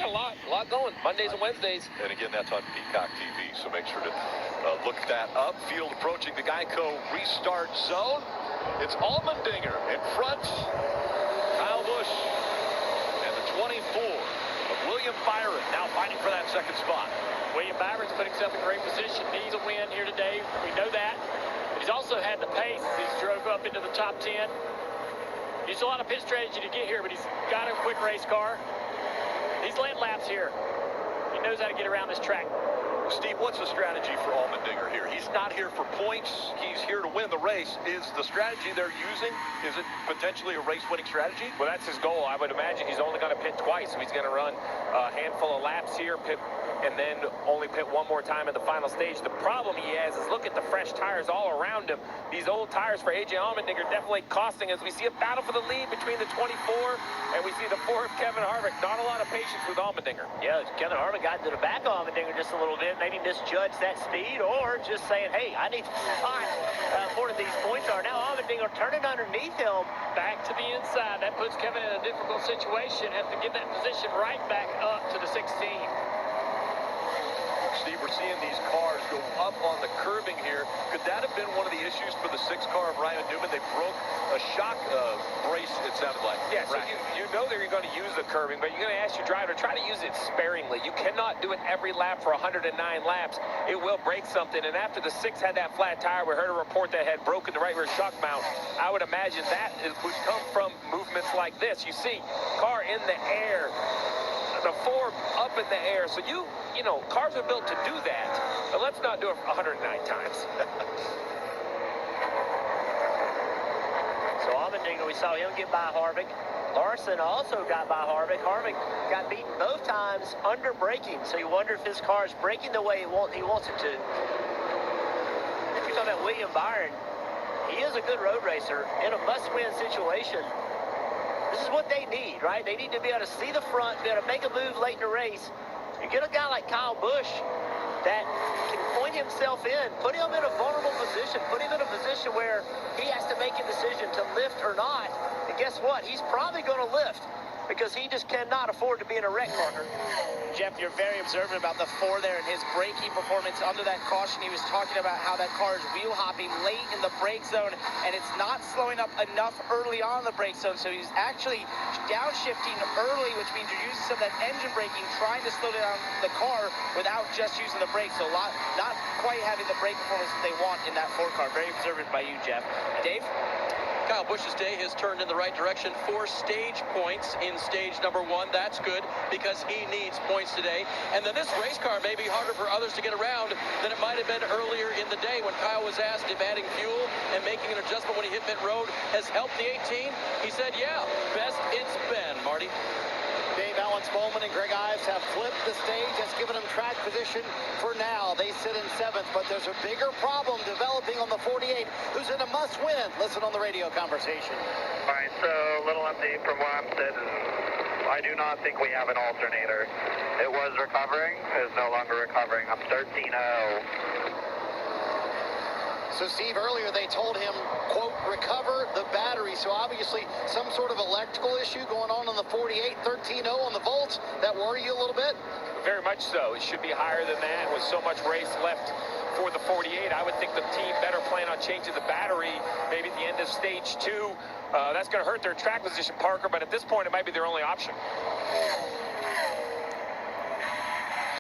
a lot going Mondays and Wednesdays. And again, that's on Peacock TV, so make sure to look that up. Field approaching the Geico restart zone. It's Allmendinger in front. Kyle Busch and the 24 of William Byron now fighting for that second spot. William Byron's put himself in great position. Needs a win here today. We know that. But he's also had the pace. He's drove up into the top 10. Used a lot of pit strategy to get here, but he's got a quick race car. He's led laps here. He knows how to get around this track. Steve, what's the strategy for Allmendinger here? He's not here for points. He's here to win the race. Is the strategy they're using, is it potentially a race-winning strategy? Well, that's his goal. I would imagine he's only going to pit twice, so he's going to run a handful of laps here, pit, and then only pit one more time in the final stage. The problem he has is look at the fresh tires all around him. These old tires for A.J. Allmendinger definitely costing as we see a battle for the lead between the 24 and we see the 4 of Kevin Harvick. Not a lot of patience with Allmendinger. Yeah, Kevin Harvick got to the back of Allmendinger just a little bit, maybe misjudged that speed, or just saying, hey, I need to spot where these points are. Now Allmendinger turning underneath him. Back to the inside. That puts Kevin in a difficult situation. Has to get that position right back up to the 16. Steve, we're seeing these cars go up on the curbing here. Could that have been one of the issues for the 6 car of Ryan Newman? They broke a shock brace, it sounded like. Yeah, so you know they're going to use the curbing, but you're going to ask your driver to try to use it sparingly. You cannot do it every lap for 109 laps. It will break something, and after the 6 had that flat tire, we heard a report that had broken the right rear shock mount. I would imagine that would come from movements like this. You see, car in the air, the 4 up in the air. So you know, cars are built to do that, but let's not do it 109 times. So Allmendinger, we saw him get by Harvick. Larson also got by Harvick. Harvick got beaten both times under braking, so you wonder if his car is braking the way he wants it to. If you're talking about William Byron, he is a good road racer in a must-win situation. This is what they need, right? They need to be able to see the front, be able to make a move late in the race. You get a guy like Kyle Busch that can point himself in, put him in a vulnerable position, put him in a position where he has to make a decision to lift or not. And guess what? He's probably going to lift because he just cannot afford to be in a wreck, Parker. Jeff, you're very observant about the 4 there and his braking performance under that caution. He was talking about how that car is wheel hopping late in the brake zone, and it's not slowing up enough early on the brake zone. So he's actually downshifting early, which means you're using some of that engine braking, trying to slow down the car without just using the brakes. So not quite having the brake performance that they want in that 4 car. Very observant by you, Jeff. Dave? Kyle Busch's day has turned in the right direction. 4 stage points in stage number 1. That's good because he needs points today. And then this race car may be harder for others to get around than it might have been earlier in the day when Kyle was asked if adding fuel and making an adjustment when he hit pit road has helped the 18. He said, yeah, best it's been, Marty. Dave, Alex Bowman and Greg Ives have flipped the stage. That's given them track position for now. They sit in 7th, but there's a bigger problem developing on the 48, who's in a must-win. Listen on the radio conversation. All right, so a little update from where I'm sitting. I do not think we have an alternator. It was recovering. It is no longer recovering. I'm 13-0. So, Steve, earlier they told him, quote, recover the battery. So, obviously, some sort of electrical issue going on the 48, 13-0 on the volts. That worry you a little bit? Very much so. It should be higher than that with so much race left for the 48. I would think the team better plan on changing the battery maybe at the end of stage 2. That's going to hurt their track position, Parker, but at this point it might be their only option.